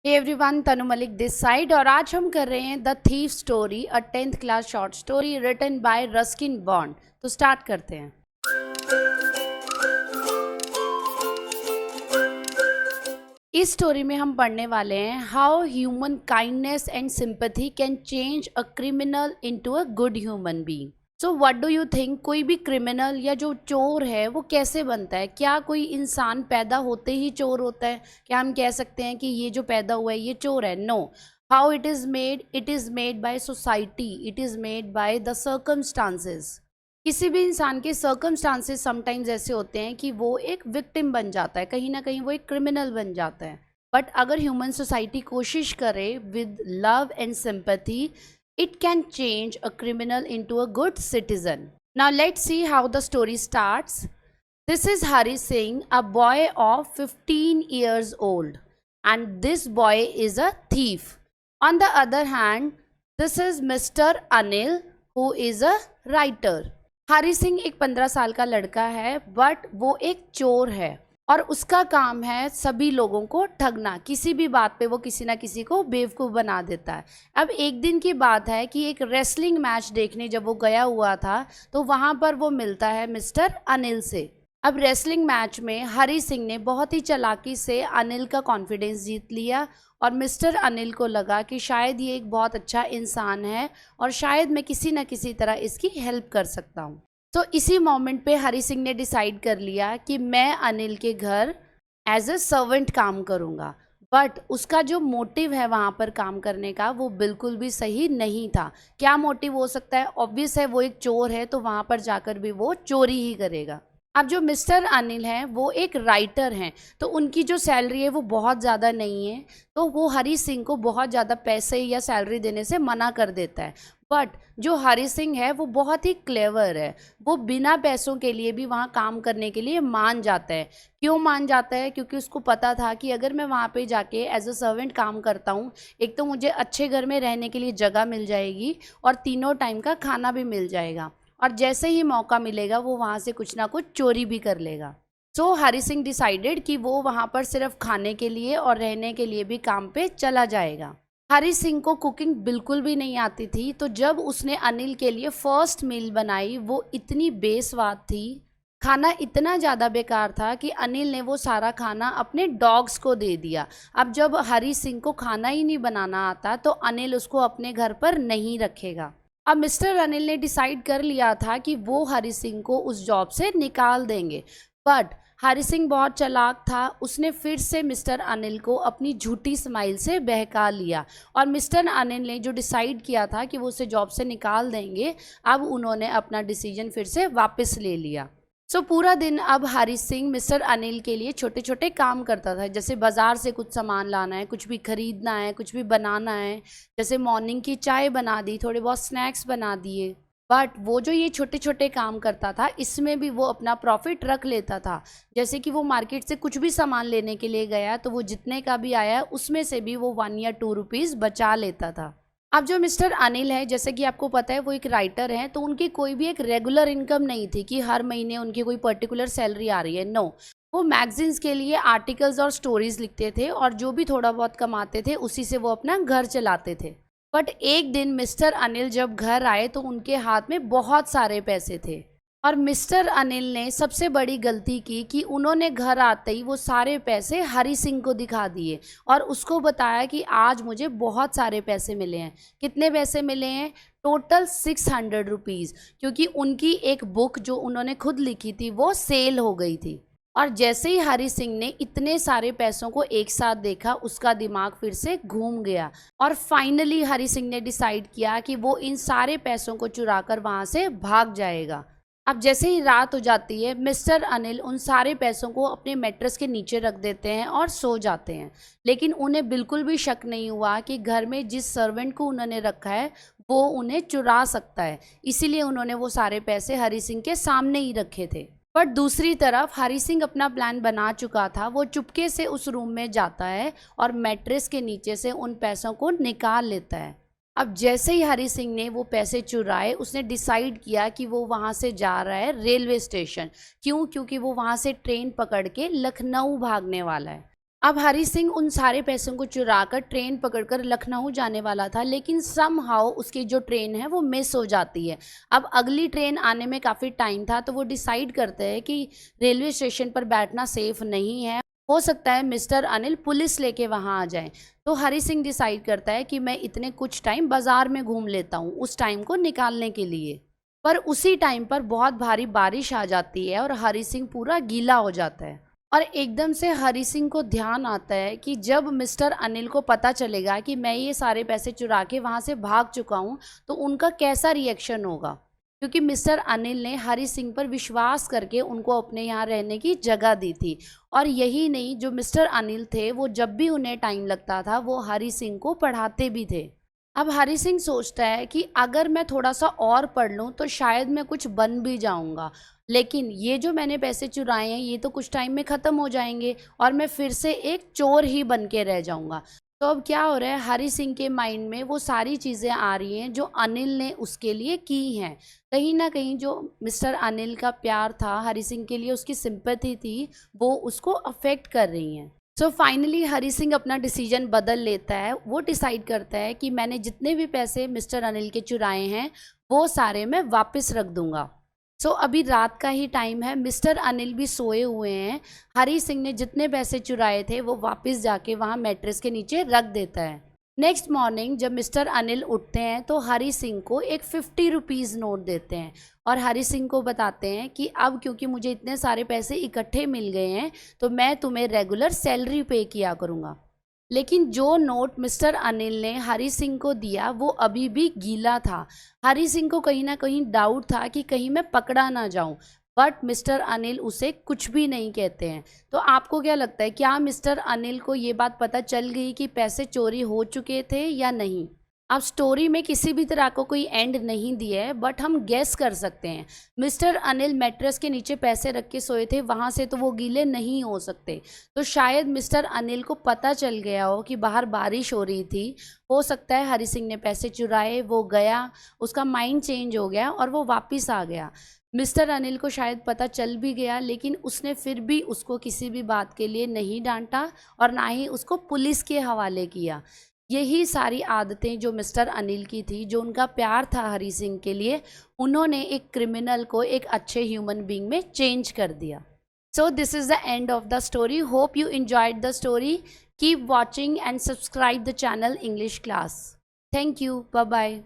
Hey everyone, Tanu Malik this side और आज हम कर रहे हैं the thief story, a 10th class short story written by Ruskin Bond. तो स्टार्ट करते हैं। इस स्टोरी में हम पढ़ने वाले हैं how human kindness and sympathy can change a criminal into a good human being. So what do you think, कोई भी क्रिमिनल या जो चोर है वो कैसे बनता है? क्या कोई इंसान पैदा होते ही चोर होता है? क्या हम कह सकते हैं कि ये जो पैदा हुआ है ये चोर है? No. How it is made by society, it is made by the circumstances. किसी भी इंसान के सर्कमस्टांसेस समटाइम्स ऐसे होते हैं कि वो एक विक्टिम बन जाता है, कहीं ना कहीं वो एक क्रिमिनल बन जाता है। बट अगर ह्यूमन सोसाइटी कोशिश करे with love and sympathy, it can change a criminal into a good citizen. Now let's see how the story starts. This is Hari Singh, a boy of 15 years old, and this boy is a thief. On the other hand, this is Mr. Anil, who is a writer. Hari Singh एक 15 साल का लड़का है, but वो एक चोर है और उसका काम है सभी लोगों को ठगना। किसी भी बात पे वो किसी ना किसी को बेवकूफ़ बना देता है। अब एक दिन की बात है कि एक रेसलिंग मैच देखने जब वो गया हुआ था तो वहाँ पर वो मिलता है मिस्टर अनिल से। अब रेसलिंग मैच में हरी सिंह ने बहुत ही चालाकी से अनिल का कॉन्फिडेंस जीत लिया और मिस्टर अनिल को लगा कि शायद ये एक बहुत अच्छा इंसान है और शायद मैं किसी न किसी तरह इसकी हेल्प कर सकता हूँ। तो इसी मोमेंट पे हरी सिंह ने डिसाइड कर लिया कि मैं अनिल के घर एज अ सर्वेंट काम करूँगा। बट उसका जो मोटिव है वहाँ पर काम करने का वो बिल्कुल भी सही नहीं था। क्या मोटिव हो सकता है? ऑब्वियस है, वो एक चोर है तो वहाँ पर जाकर भी वो चोरी ही करेगा। अब जो मिस्टर अनिल हैं वो एक राइटर हैं, तो उनकी जो सैलरी है वो बहुत ज़्यादा नहीं है, तो वो हरी सिंह को बहुत ज़्यादा पैसे या सैलरी देने से मना कर देता है। बट जो हरी सिंह है वो बहुत ही क्लेवर है, वो बिना पैसों के लिए भी वहाँ काम करने के लिए मान जाता है। क्यों मान जाता है? क्योंकि उसको पता था कि अगर मैं वहाँ पे जाके एज अ सर्वेंट काम करता हूँ, एक तो मुझे अच्छे घर में रहने के लिए जगह मिल जाएगी और तीनों टाइम का खाना भी मिल जाएगा, और जैसे ही मौका मिलेगा वो वहाँ से कुछ ना कुछ चोरी भी कर लेगा। सो हरी सिंह डिसाइडेड कि वो वहाँ पर सिर्फ खाने के लिए और रहने के लिए भी काम पे चला जाएगा। हरी सिंह को कुकिंग बिल्कुल भी नहीं आती थी, तो जब उसने अनिल के लिए फर्स्ट मील बनाई वो इतनी बेस्वाद थी, खाना इतना ज़्यादा बेकार था कि अनिल ने वो सारा खाना अपने डॉग्स को दे दिया। अब जब हरी सिंह को खाना ही नहीं बनाना आता तो अनिल उसको अपने घर पर नहीं रखेगा। अब मिस्टर अनिल ने डिसाइड कर लिया था कि वो हरी सिंह को उस जॉब से निकाल देंगे। बट हरी सिंह बहुत चालाक था, उसने फिर से मिस्टर अनिल को अपनी झूठी स्माइल से बहका लिया और मिस्टर अनिल ने जो डिसाइड किया था कि वो उसे जॉब से निकाल देंगे, अब उन्होंने अपना डिसीजन फिर से वापस ले लिया। सो पूरा दिन अब हरी सिंह मिस्टर अनिल के लिए छोटे छोटे काम करता था, जैसे बाज़ार से कुछ सामान लाना है, कुछ भी ख़रीदना है, कुछ भी बनाना है, जैसे मॉर्निंग की चाय बना दी, थोड़े बहुत स्नैक्स बना दिए। बट वो जो ये छोटे छोटे काम करता था इसमें भी वो अपना प्रॉफिट रख लेता था। जैसे कि वो मार्केट से कुछ भी सामान लेने के लिए गया तो वो जितने का भी आया उसमें से भी वो 1 या 2 रुपीज़ बचा लेता था। अब जो मिस्टर अनिल है, जैसे कि आपको पता है वो एक राइटर हैं, तो उनकी कोई भी एक रेगुलर इनकम नहीं थी कि हर महीने उनकी कोई पर्टिकुलर सैलरी आ रही है। नो, वो मैगजीन्स के लिए आर्टिकल्स और स्टोरीज लिखते थे और जो भी थोड़ा बहुत कमाते थे उसी से वो अपना घर चलाते थे। बट एक दिन मिस्टर अनिल जब घर आए तो उनके हाथ में बहुत सारे पैसे थे और मिस्टर अनिल ने सबसे बड़ी गलती की कि उन्होंने घर आते ही वो सारे पैसे हरी सिंह को दिखा दिए और उसको बताया कि आज मुझे बहुत सारे पैसे मिले हैं। कितने पैसे मिले हैं? टोटल 600 रुपीज़, क्योंकि उनकी एक बुक जो उन्होंने खुद लिखी थी वो सेल हो गई थी। और जैसे ही हरी सिंह ने इतने सारे पैसों को एक साथ देखा उसका दिमाग फिर से घूम गया और फाइनली हरी सिंह ने डिसाइड किया कि वो इन सारे पैसों को चुराकर वहाँ से भाग जाएगा। अब जैसे ही रात हो जाती है मिस्टर अनिल उन सारे पैसों को अपने मैट्रेस के नीचे रख देते हैं और सो जाते हैं, लेकिन उन्हें बिल्कुल भी शक नहीं हुआ कि घर में जिस सर्वेंट को उन्होंने रखा है वो उन्हें चुरा सकता है, इसीलिए उन्होंने वो सारे पैसे हरी सिंह के सामने ही रखे थे। पर दूसरी तरफ हरी सिंह अपना प्लान बना चुका था, वो चुपके से उस रूम में जाता है और मैट्रेस के नीचे से उन पैसों को निकाल लेता है। अब जैसे ही हरी सिंह ने वो पैसे चुराए उसने डिसाइड किया कि वो वहाँ से जा रहा है रेलवे स्टेशन। क्यों? क्योंकि वो वहाँ से ट्रेन पकड़ के लखनऊ भागने वाला है। अब हरी सिंह उन सारे पैसों को चुराकर ट्रेन पकड़कर लखनऊ जाने वाला था, लेकिन समहाउ उसकी जो ट्रेन है वो मिस हो जाती है। अब अगली ट्रेन आने में काफ़ी टाइम था, तो वो डिसाइड करते हैं कि रेलवे स्टेशन पर बैठना सेफ नहीं है, हो सकता है मिस्टर अनिल पुलिस लेके वहाँ आ जाए। तो हरी सिंह डिसाइड करता है कि मैं इतने कुछ टाइम बाज़ार में घूम लेता हूँ उस टाइम को निकालने के लिए। पर उसी टाइम पर बहुत भारी बारिश आ जाती है और हरी सिंह पूरा गीला हो जाता है। और एकदम से हरी सिंह को ध्यान आता है कि जब मिस्टर अनिल को पता चलेगा कि मैं ये सारे पैसे चुरा के वहाँ से भाग चुका हूँ, तो उनका कैसा रिएक्शन होगा, क्योंकि मिस्टर अनिल ने हरी सिंह पर विश्वास करके उनको अपने यहाँ रहने की जगह दी थी। और यही नहीं, जो मिस्टर अनिल थे वो जब भी उन्हें टाइम लगता था वो हरी सिंह को पढ़ाते भी थे। अब हरी सिंह सोचता है कि अगर मैं थोड़ा सा और पढ़ लूँ तो शायद मैं कुछ बन भी जाऊँगा, लेकिन ये जो मैंने पैसे चुराए हैं ये तो कुछ टाइम में ख़त्म हो जाएंगे और मैं फिर से एक चोर ही बन के रह जाऊँगा। तो अब क्या हो रहा है, हरी सिंह के माइंड में वो सारी चीज़ें आ रही हैं जो अनिल ने उसके लिए की हैं। कहीं ना कहीं जो मिस्टर अनिल का प्यार था हरी सिंह के लिए, उसकी सिंपैथी थी, वो उसको अफेक्ट कर रही हैं। सो फाइनली हरी सिंह अपना डिसीजन बदल लेता है। वो डिसाइड करता है कि मैंने जितने भी पैसे मिस्टर अनिल के चुराए हैं वो सारे मैं वापस रख दूंगा। सो अभी रात का ही टाइम है, मिस्टर अनिल भी सोए हुए हैं। हरी सिंह ने जितने पैसे चुराए थे वो वापस जाके वहाँ मैट्रेस के नीचे रख देता है। नेक्स्ट मॉर्निंग जब मिस्टर अनिल उठते हैं तो हरी सिंह को एक 50 रुपीज़ नोट देते हैं और हरी सिंह को बताते हैं कि अब क्योंकि मुझे इतने सारे पैसे इकट्ठे मिल गए हैं तो मैं तुम्हें रेगुलर सैलरी पे किया करूँगा। लेकिन जो नोट मिस्टर अनिल ने हरी सिंह को दिया वो अभी भी गीला था। हरी सिंह को कहीं ना कहीं डाउट था कि कहीं मैं पकड़ा ना जाऊं, बट मिस्टर अनिल उसे कुछ भी नहीं कहते हैं। तो आपको क्या लगता है, क्या मिस्टर अनिल को ये बात पता चल गई कि पैसे चोरी हो चुके थे या नहीं? अब स्टोरी में किसी भी तरह को कोई एंड नहीं दिया है, बट हम गेस कर सकते हैं। मिस्टर अनिल मैट्रेस के नीचे पैसे रख के सोए थे, वहाँ से तो वो गीले नहीं हो सकते। तो शायद मिस्टर अनिल को पता चल गया हो कि बाहर बारिश हो रही थी, हो सकता है हरी सिंह ने पैसे चुराए, वो गया, उसका माइंड चेंज हो गया और वो वापस आ गया। मिस्टर अनिल को शायद पता चल भी गया, लेकिन उसने फिर भी उसको किसी भी बात के लिए नहीं डांटा और ना ही उसको पुलिस के हवाले किया। यही सारी आदतें जो मिस्टर अनिल की थी, जो उनका प्यार था हरी सिंह के लिए, उन्होंने एक क्रिमिनल को एक अच्छे ह्यूमन बीइंग में चेंज कर दिया। So this is the end of the story. Hope you enjoyed the story. Keep watching and subscribe the channel English class. Thank you. Bye bye.